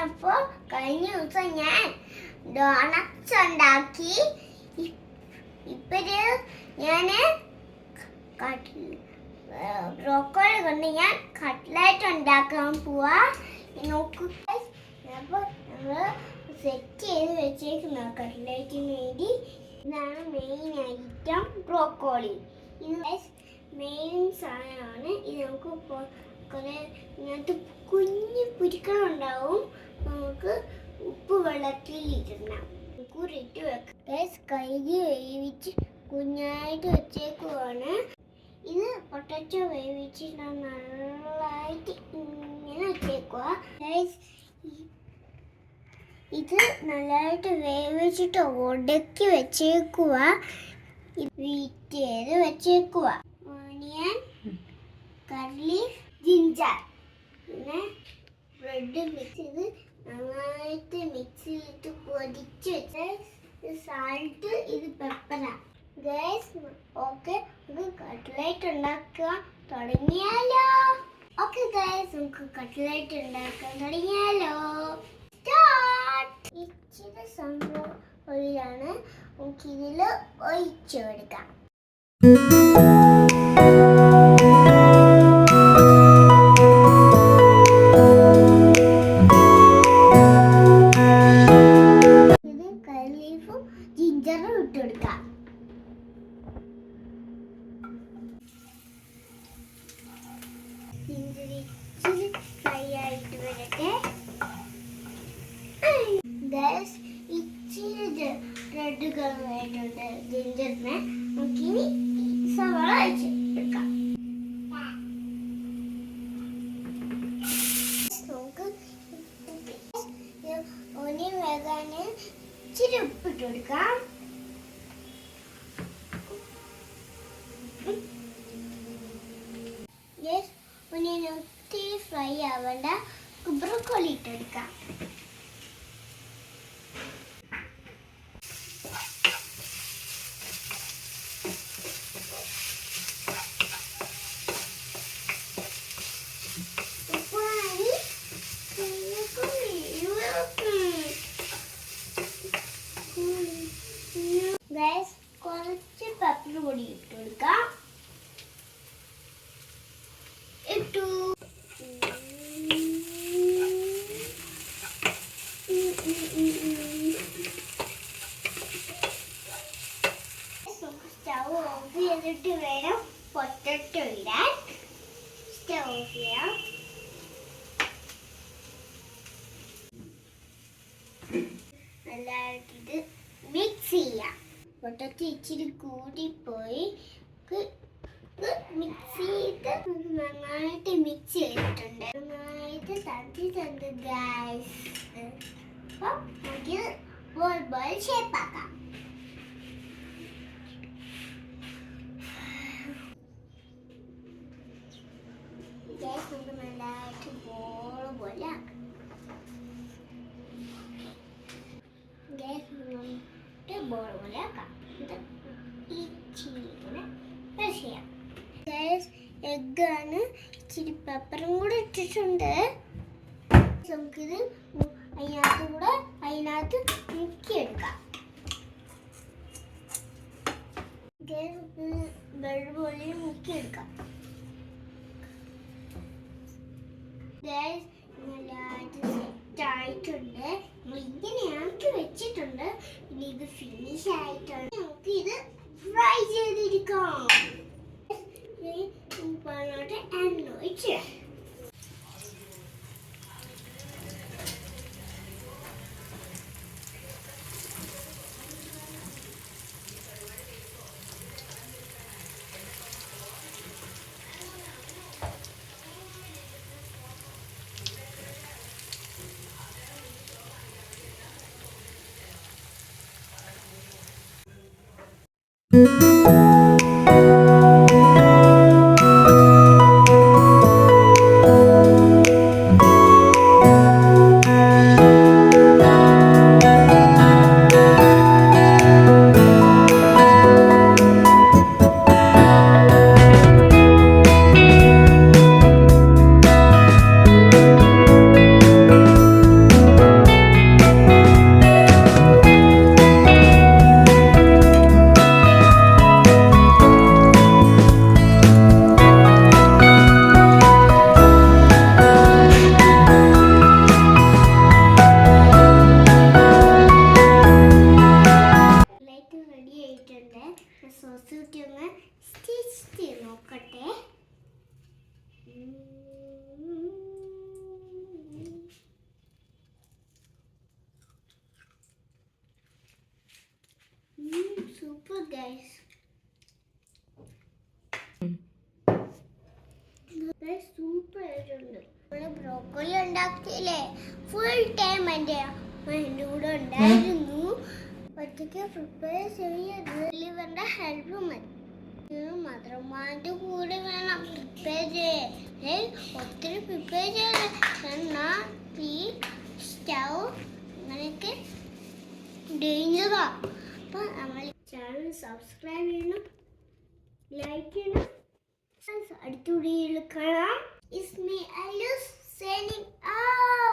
അപ്പോൾ കഴിഞ്ഞ ദിവസം ഞാൻ ഡോണറ്റ്സ് ഉണ്ടാക്കി. ഇപ്പോഴ് ഞാൻ ബ്രോക്കോളി കൊണ്ട് ഞാൻ കട്ട്ലറ്റ് ഉണ്ടാക്കാൻ പോവാ. നോക്കൂ, അപ്പോൾ നമ്മൾ സെറ്റ് ചെയ്ത് വെച്ചേക്കുന്ന കട്ട്ലറ്റിന് വേണ്ടി ഇതാണ് മെയിൻ ഐറ്റം, ബ്രോക്കോളി. ഇത് മെയിൻ സാധനമാണ്. ഇത് നമുക്ക് കുറേ ഇതിനകത്ത് കുഞ്ഞു കുരുക്കളുണ്ടാവും. നമുക്ക് ഉപ്പ് വെള്ളത്തിൽ ഇടണം. കുറിട്ട് വെക്കാം. കഴുകി വേവിച്ച് കുഞ്ഞായിട്ട് വെച്ചേക്കുവാണ്. ഇത് പൊട്ടറ്റോ വേവിച്ചിട്ട് നന്നായിട്ട് ഇങ്ങനെ വെച്ചേക്കുക. ഇത് നല്ലതായിട്ട് വേവിച്ചിട്ട് ഉടക്കി വെച്ചേക്കുക. ബീറ്റ് ചെയ്ത് വെച്ചേക്കുക. ഓണിയൻ, കർലി, ജിഞ്ചർ, പിന്നെ ബ്രെഡ് മിക്സ് ചെയ്ത് നന്നായിട്ട് മിക്സ് ചെയ്തിട്ട് പൊടിച്ച് വെച്ച് സാൾട്ട്, ഇത് പെപ്പറാണ്. ഗൈസ്, ഓക്കെ, നമുക്ക് കട്ട്ലറ്റ് ഉണ്ടാക്കാൻ തുടങ്ങിയാലോ? ഓക്കെ ഗൈസ്, നമുക്ക് കട്ട്ലറ്റ് ഉണ്ടാക്കാൻ തുടങ്ങിയാലോ? ഇച്ചിരി സംഭവം ഓയിലാണ് നമുക്കിതിൽ ഒഴിച്ചു കൊടുക്കാം. ഇത് കർലീഫും ജിഞ്ചറും ഇട്ട് കൊടുക്കാം. ഇച്ചിരി ഫ്രൈ ആയിട്ട് വരട്ടെ. ഇച്ചിരി റെഡ് കളർ ആയിട്ടുണ്ട് ജിഞ്ചറിന്. നമുക്കിനി സവാള അയച്ച് എടുക്കാം. നമുക്ക് ഓനിയൻ വേകാൻ ഇച്ചിരി ഉപ്പിട്ട് കൊടുക്കാം. ഓനിയൻ ഒത്തിരി ഫ്രൈ ആവേണ്ട, ബ്രോക്കോളി ഇട്ടെടുക്കാം. കുറച്ച് പെപ്പർ പൊടി ഇട്ട് കൊടുക്കാം. ഇട്ടു. സ്റ്റൗ ഓഫ് ചെയ്തിട്ട് വേണം പൊട്ടറ്റോ ഇടാൻ. സ്റ്റൗ ഓഫ് ചെയ്യാം. നല്ലതായിട്ട് മിക്സ് ചെയ്യാം. പൊട്ടറ്റോ ഇച്ചിരി കൂടിപ്പോയി. മിക്സ് ചെയ്ത് നന്നായിട്ട് മിക്സ് ചെയ്തിട്ടുണ്ട്. നന്നായിട്ട് തണ്ടി ഗൈസ്. അപ്പം നമുക്ക് ബോൾ ഷേപ്പാക്കാം. ഗൈസ്, നമുക്ക് നല്ലതായിട്ട് ബോൾ പോലെ ആക്കാം. ഗൈസ്, ബോൾ പോലെ ആക്കാം. എഗ്ഗാണ്, ഇച്ചിരി പെപ്പറും കൂടെ ഇട്ടിട്ടുണ്ട്. നമുക്കിത് അതിനകത്ത് മുക്കിയെടുക്കാം. ബ്രെഡ് പോലെ മുക്കിയെടുക്കാം. നല്ലതായിട്ട് സെറ്റായിട്ടുണ്ട്. നമ്മൾ ഇങ്ങനെ ആക്കി വെച്ചിട്ടുണ്ട്. ഇനി ഇത് ഫിനിഷ് ആയിട്ടുണ്ട്. നമുക്ക് ഇത് ഫ്രൈ ചെയ്തെടുക്കാം. പാനോട്ട് എണ്ണ ഒഴിച്ച് ബ്രോക്കോളി ഉണ്ടാക്കിയില്ലേ, ഫുൾ ടൈം എൻ്റെ കൂടെ ഉണ്ടായിരുന്നു. ഒറ്റയ്ക്ക് പ്രിപ്പയർ ചെയ്യരുത്, ഇവരുടെ ഹെൽപ്പ് മതി. മദർമാൻ്റെ കൂടെ വേണം പ്രിപ്പയർ ചെയ്യാൻ. ഒത്തിരി പ്രിപ്പയർ ചെയ്യണം. ഈ സ്റ്റൗ അങ്ങനെയൊക്കെ ഡേഞ്ചറാ. അപ്പം നമ്മൾ ചാനൽ സബ്സ്ക്രൈബ് ചെയ്യണം, ലൈക്ക് ചെയ്യണം. അടുത്ത വീഡിയോയിൽ കാണാം. It's me, Alice, signing out.